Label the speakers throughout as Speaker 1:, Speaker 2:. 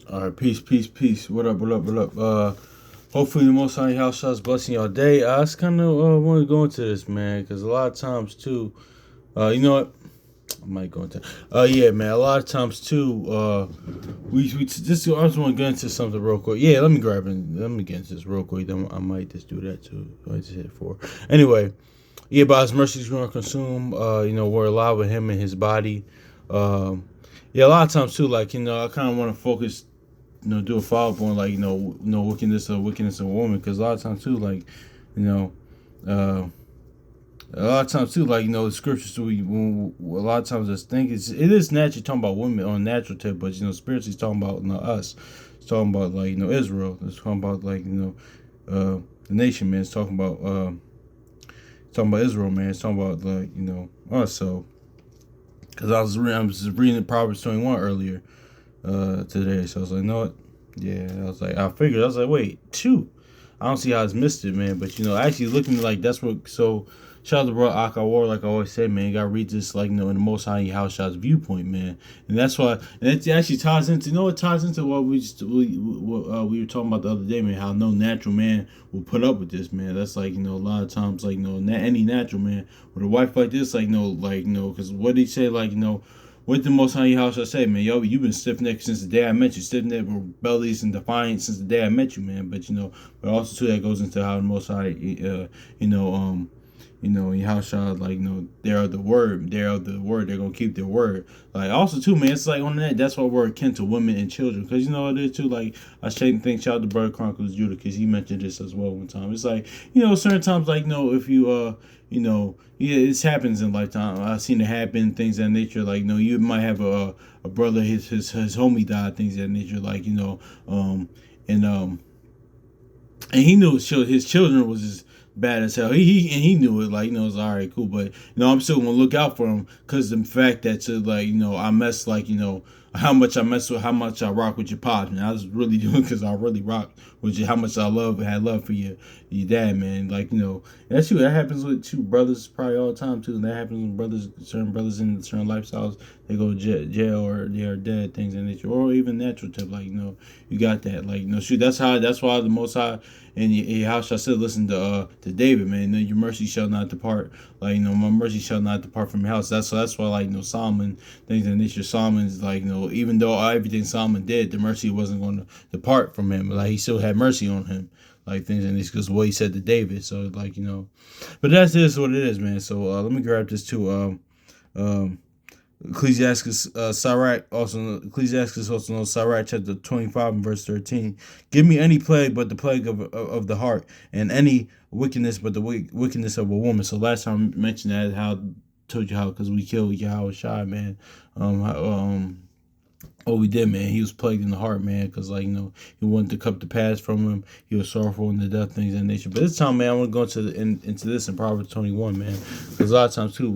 Speaker 1: All right, peace, peace, peace. What up, what up, what up? Hopefully the Most High House shots blessing y'all day. I just kind of want to go into this, man, because a lot of times too, you know what? I might go into. Yeah, man. A lot of times too, we just. I just want to get into something real quick. Yeah, let me grab it. Let me get into this real quick. Then I might just do that too. I just hit 4. Anyway, yeah, by His mercies we're gonna consume. We're alive with Him in His body. Yeah, a lot of times too, like I kind of want to focus do a follow up on like wickedness of a woman, because a lot of times too, like you know, uh, a lot of times too, like the scriptures too. A lot of times I think it is naturally talking about women on a natural tip, but spiritually it's talking about us. It's talking about like Israel. It's talking about like the nation, man. It's talking about Israel, man. It's talking about like us. So because I was reading Proverbs 21 earlier today. So I was like, what? Yeah, I figured. I was like, wait, shoot. I don't see how it's missed it, man. But actually looking like that's what. So shout out to bro Akawar, like I always said, man. You gotta read this like in the Most High House Shots viewpoint, man. And that's why. And it actually ties into. It ties into what we were talking about the other day, man. How no natural man will put up with this, man. That's like a lot of times like any natural man with a wife like this, because what did he say, what the Most High House I say, man? Yo, you've been stiff necked since the day I met you. Stiff necked with bellies and defiant since the day I met you, man. But but also too that goes into how the Most High, Yahusha, they are the word. They are the word. They're gonna keep their word. Like also too, man. It's like on that. That's why we're akin to women and children, because it is too. Like I shouldn't think. Shout out to Brother Chronicles Judah, because he mentioned this as well one time. It's like certain times like if you yeah, this happens in lifetime. I've seen it happen, things of that nature. Like you might have a brother, his homie died, things of that nature. And and he knew his children was as bad as hell. He knew it. It's all right, cool. But I'm still gonna look out for him, because the fact that I mess how much I mess with, how much I rock with your pops, man. I was really doing because I really rock with you. How much I had love for your dad, man. That's true. That happens with two brothers probably all the time too. And that happens with certain brothers in certain lifestyles. They go to jail or they are dead, things in nature, or even natural tip. You got that. Shoot. That's why the Most High and your house shall said, listen to David, man. Your mercy shall not depart. My mercy shall not depart from your house. That's why Solomon, things in nature. Solomon's even though everything Solomon did, the mercy wasn't going to depart from him. He still had mercy on him. Things in this, because what he said to David. So but that's just what it is, man. So let me grab this too. Ecclesiastes Sirach, also known Sirach chapter 25 and verse 13. Give me any plague but the plague of the heart, and any wickedness but the wickedness of a woman. So last time I mentioned that, how told you how, because we killed Yahweh Shai, man. What we did, man, he was plagued in the heart, man, because he wanted the cup to pass from him. He was sorrowful in the death, things of that nature. But this time, man, I want to go into this in Proverbs 21, man, because a lot of times too,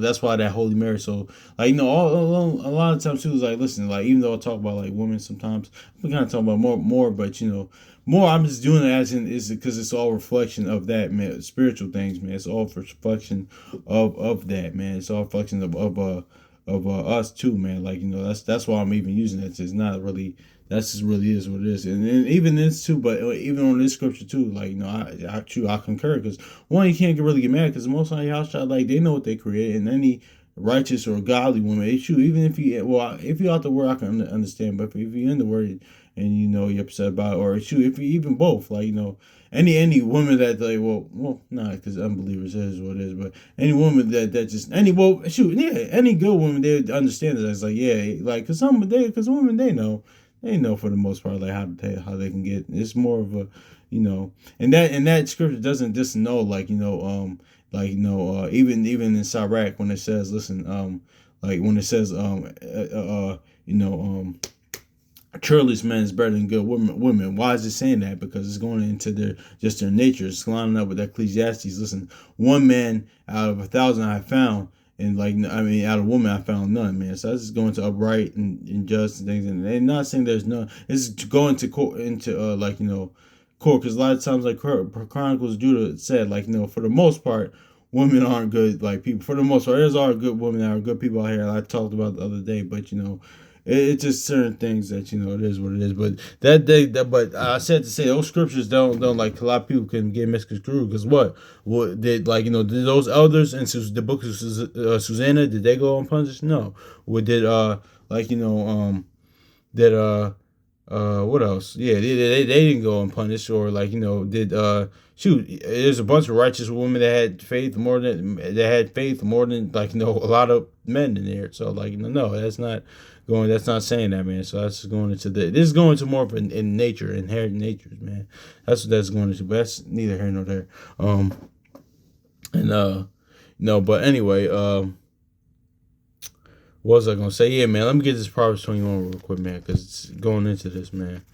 Speaker 1: that's why that Holy Mary. So a lot of times too is listen, even though I talk about women sometimes, we kind of talk about more, but more. I'm just doing it as in is because it's all reflection of that, man. Spiritual things, man. It's all reflection of that, man. It's all reflection of us too, man. That's why I'm even using it. It's not really. That's just really is what it is, and even this too. But even on this scripture too, I concur, because one, you can't really get mad, because the Most High house child, they know what they create, and any righteous or godly woman, it's true. Even if you out the word, I can understand. But if you're in the word and you're upset about it, or it's true, if you even both, any woman that nah, because unbelievers is what it is, but any woman that just any good woman, they would understand it. It's because women, they know for the most part how they can get. It's more of a and that scripture doesn't just know even in Sirach, when it says, listen, when it says a churlish man is better than good women. Why is it saying that? Because it's going into their nature. It's lining up with Ecclesiastes. Listen, one man out of 1,000 I have and out of woman I found none, man. So that's just going to upright and just and things. And they're not saying there's none. It's going to court court, because a lot of times Chronicles Judah said for the most part, women aren't good people. For the most part, there's all good women that are good people out here. I talked about the other day, but It's just certain things that it is what it is. But but I said to say those scriptures don't like a lot of people can get misconstrued because what did did those elders in the book of Susanna, did they go unpunished? No. What did that what else? Yeah, they didn't go unpunished, or did shoot, there's a bunch of righteous women that had faith more than a lot of men in there. So no, that's not saying that, man. So that's going into this is going into more of in nature, inherent natures, man. That's what that's going into, but that's neither here nor there. No, but anyway, what was I gonna say? Yeah, man. Let me get this Proverbs 21 real quick, man, because it's going into this, man.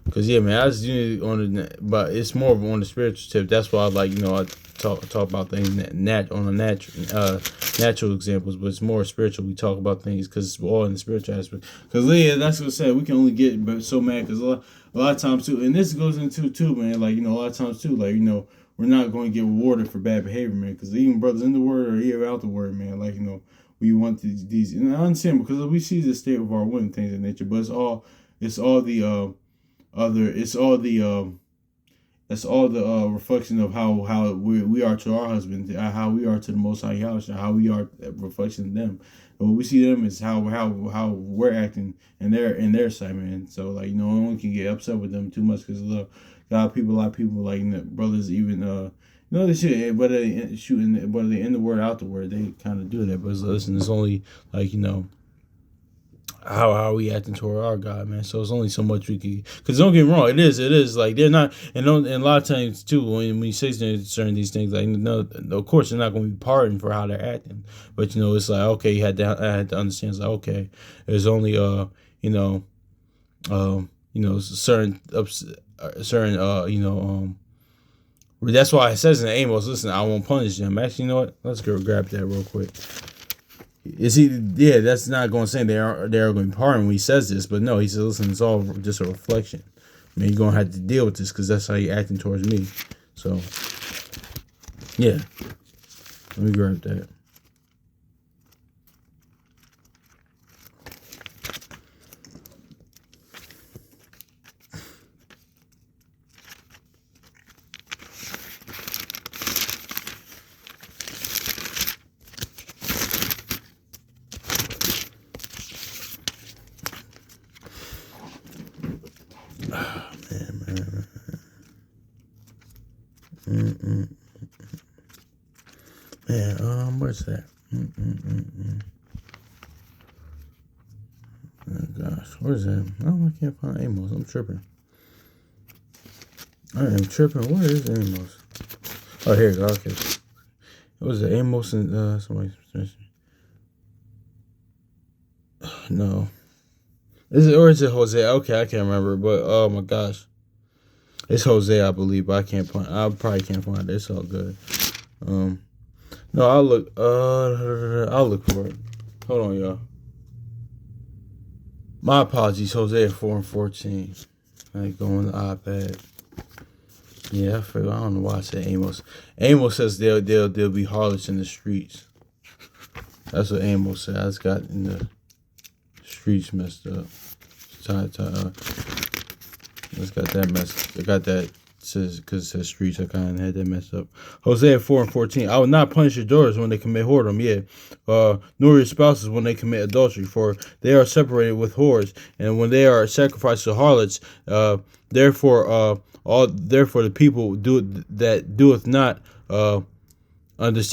Speaker 1: Because yeah, man, I was doing but it's more of on the spiritual tip. That's why I talk about things on the natural examples, but it's more spiritual. We talk about things because it's all in the spiritual aspect. Because yeah, that's what I said. We can only get so mad because a lot of times too, and this goes into too, man. A lot of times too, we're not going to get rewarded for bad behavior, man. Because even brothers in the word or here out the word, man. We want these, and I understand because we see the state of our women, things of nature, but it's all the that's all the reflection of how we are to our husband, how we are to the Most High Yahweh, how we are a reflection of them. And what we see them is how we're acting in their side, man. So no one can get upset with them too much because a lot of people brothers even they should, but they in the word out the word, they kind of do that. But listen, it's only how we acting toward our God, man. So it's only so much we can. Because don't get me wrong, it is they're not, and a lot of times too when you say certain these things, of course they're not going to be pardoned for how they're acting, but it's okay, I had to understand, it's okay, there's only certain that's why it says in Amos, listen, I won't punish them. Actually, you know what? Let's go grab that real quick. Is he? Yeah, that's not going to say they are going to be pardoned when he says this, but no, he says, listen, it's all just a reflection. Man, you're going to have to deal with this because that's how you're acting towards me. So, yeah, let me grab that. Where's that? Oh gosh, where's that? Oh, I can't find Amos. I'm tripping. I am tripping. Where is Amos? Oh, here you go. Okay. What was it? Amos and somebody. No. Is it, or is it Hosea? Okay, I can't remember. But oh my gosh, it's Hosea, I believe. But I probably can't find it. It's all good. No, I'll look. I'll look for it. Hold on, y'all. My apologies. Hosea 4:14. I go on the iPad. Yeah, I figured. I don't know why I said Amos. Amos says they'll be harlots in the streets. That's what Amos said. I just got in the streets messed up. Let's got that messed. I got that. Because it says streets, I kind of had that messed up. Hosea 4:14. I will not punish your daughters when they commit whoredom, nor your spouses when they commit adultery, for they are separated with whores, and when they are sacrificed to harlots, therefore the people doeth not do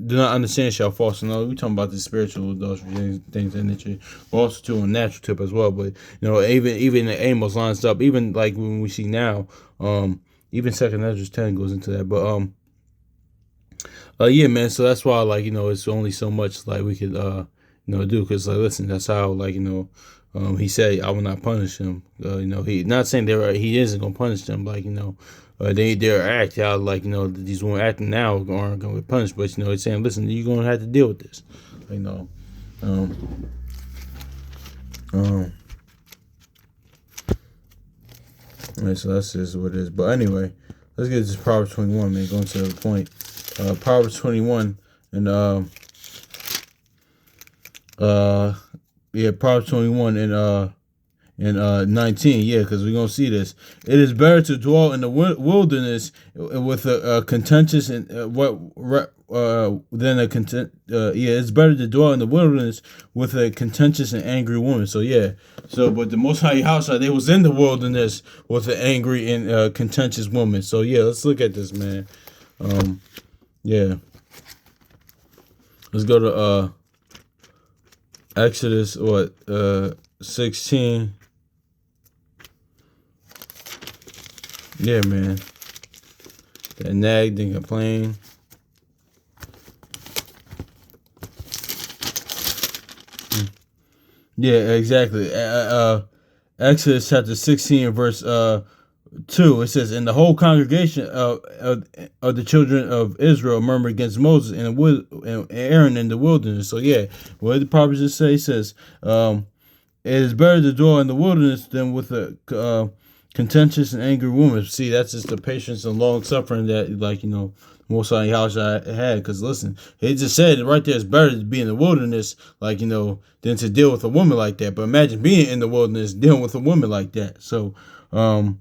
Speaker 1: not understand shall fall. So no, we talking about the spiritual adultery things in nature, but also to a natural tip as well. But even the Amos lines up, even like when we see now, even 2 Ezra 10 goes into that. But yeah, man. So that's why it's only so much we could do, because listen, that's how he said, I will not punish him. He not saying he isn't gonna punish them. Their act how these women acting now aren't gonna be punished, but it's saying, listen, you're gonna have to deal with this. Right, so that's just what it is. But anyway, let's get to Proverbs 21, man. Going to the point. Proverbs 21 and Uh, yeah, Proverbs 21 and 19. Yeah, because we're gonna see this. It is better to dwell in the wilderness with a contentious and than a content. Yeah, it's better to dwell in the wilderness with a contentious and angry woman. So yeah. So, but the Most High House, they was in the wilderness with an angry and contentious woman. So yeah, let's look at this, man. Yeah, let's go to Exodus 16. Yeah, man. That nagged and complained. Yeah, exactly. Exodus chapter 16, verse 2. It says, "And the whole congregation of the children of Israel murmured against Moses and Aaron in the wilderness." So yeah, what did the prophet just say? He says, "It is better to dwell in the wilderness than with a contentious and angry woman." See, that's just the patience and long suffering that, like, Most High Yahshua had. Because listen, he just said right there, it's better to be in the wilderness, like, than to deal with a woman like that. But imagine being in the wilderness dealing with a woman like that. So, uh,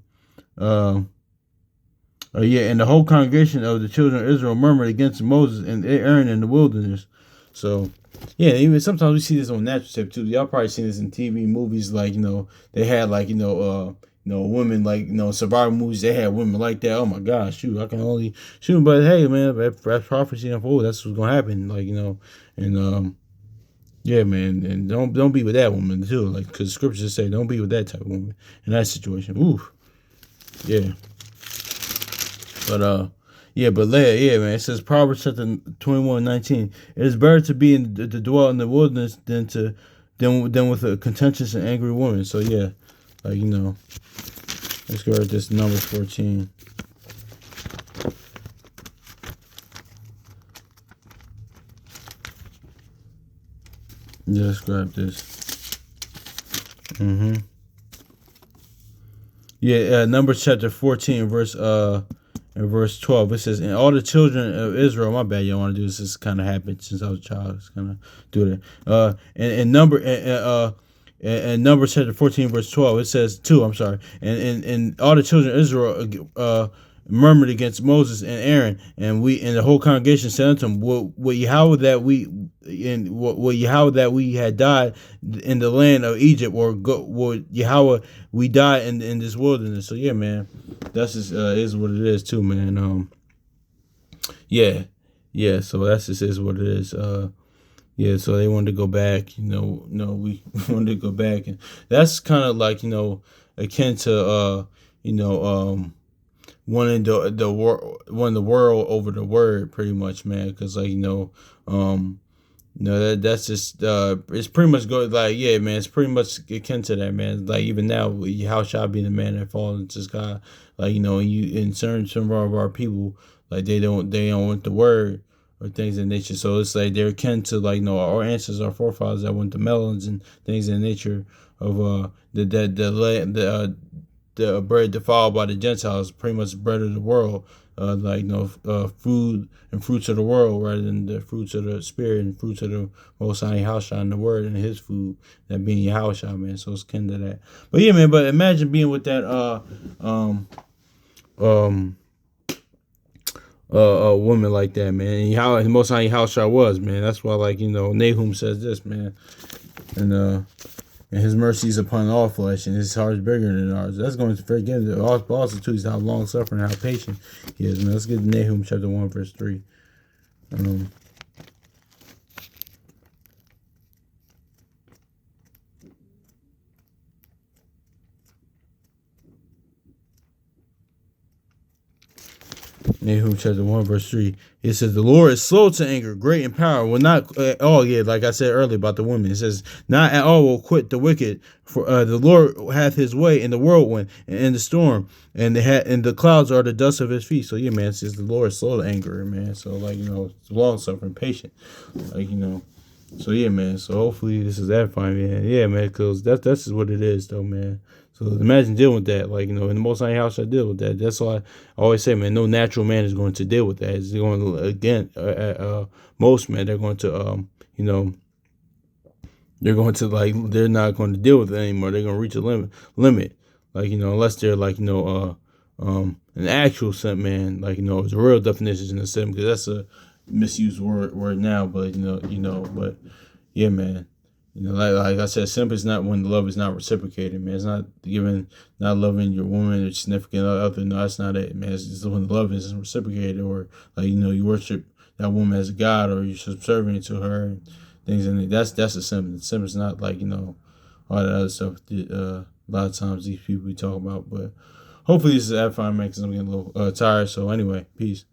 Speaker 1: yeah, and the whole congregation of the children of Israel murmured against Moses and Aaron in the wilderness. So, yeah, even sometimes we see this on natural tip too. Y'all probably seen this in TV movies, like, they had, like, women, like, survival movies. They had women like that. Oh my gosh, shoot, I can only shoot. But hey, man, that's prophecy unfold. That's what's gonna happen. Like, and yeah, man, and don't be with that woman too. Like, because scriptures say don't be with that type of woman in that situation. Oof, yeah. But yeah, but yeah, man. It says Proverbs chapter 21:19. It is better to be to dwell in the wilderness than with a contentious and angry woman. So yeah, like, let's go at this Numbers 14. Yeah, let's grab this. Yeah, Numbers chapter 14, verse 12. It says, "And all the children of Israel," my bad, y'all want to do this. This kind of happened since I was a child. It's kind of do that. And Numbers chapter 14, verse 12, it says 2, I'm sorry. And all the children of Israel murmured against Moses and Aaron, and the whole congregation said unto him, What Yahweh that we had died in the land of Egypt, or Yahweh we died in this wilderness." So yeah, man, that's just is what it is too, man. Yeah, yeah. So that's just is what it is. Yeah, so they wanted to go back. No, we wanted to go back, and that's kind of like, akin to wanting the world over the word, pretty much, man. Because, like, that's just it's pretty much go like, yeah, man. It's pretty much akin to that, man. Like, even now, how shall I be the man that falls into God? Like, you in some of our people, like, they don't want the word or things of nature. So it's like they're akin to, like, our ancestors, our forefathers that went to melons and things in nature of the bread defiled by the Gentiles, pretty much bread of the world, like, food and fruits of the world, rather than the fruits of the spirit and fruits of the Most High Yahushua and the word and his food, that being Yahushua, man. So it's kind of that. But yeah, man. But imagine being with that a woman like that, man. And how Most High Yahushua was, man. That's why, like, Nahum says this, man, and his mercy is upon all flesh, and his heart is bigger than ours. That's going to forget it. Also, too, is how long suffering, how patient he is, man. Let's get to Nahum chapter 1, verse 3. Nahum chapter 1, verse 3. It says, "The Lord is slow to anger, great in power, will not at all," yeah, like I said earlier about the women. It says, "Not at all will quit the wicked, for the Lord hath his way in the whirlwind and in the storm, and the clouds are the dust of his feet." So yeah, man, it says the Lord is slow to anger, man. So, like, it's long suffering, patient. Like, so yeah, man. So hopefully this is edifying, man. Yeah, man, because that's just what it is, though, man. So imagine dealing with that, like, in the Most High House, I deal with that. That's why I always say, man, no natural man is going to deal with that. It's going to, again, most men, they're going to, they're going to like they're not going to deal with it anymore. They're going to reach a limit. Like unless they're like an actual simp man, like the real definition of simp, because that's a misused word now. But but yeah, man. Like I said, simp is not when the love is not reciprocated, man. It's not not loving your woman or significant other. No, that's not it, man. It's just when the love isn't reciprocated, or like you worship that woman as a god, or you're subservient to her and things. And that's a simp. The simp is not like all that other stuff that a lot of times these people we talk about. But hopefully this is edifying, man, because I'm getting a little tired. So anyway, peace.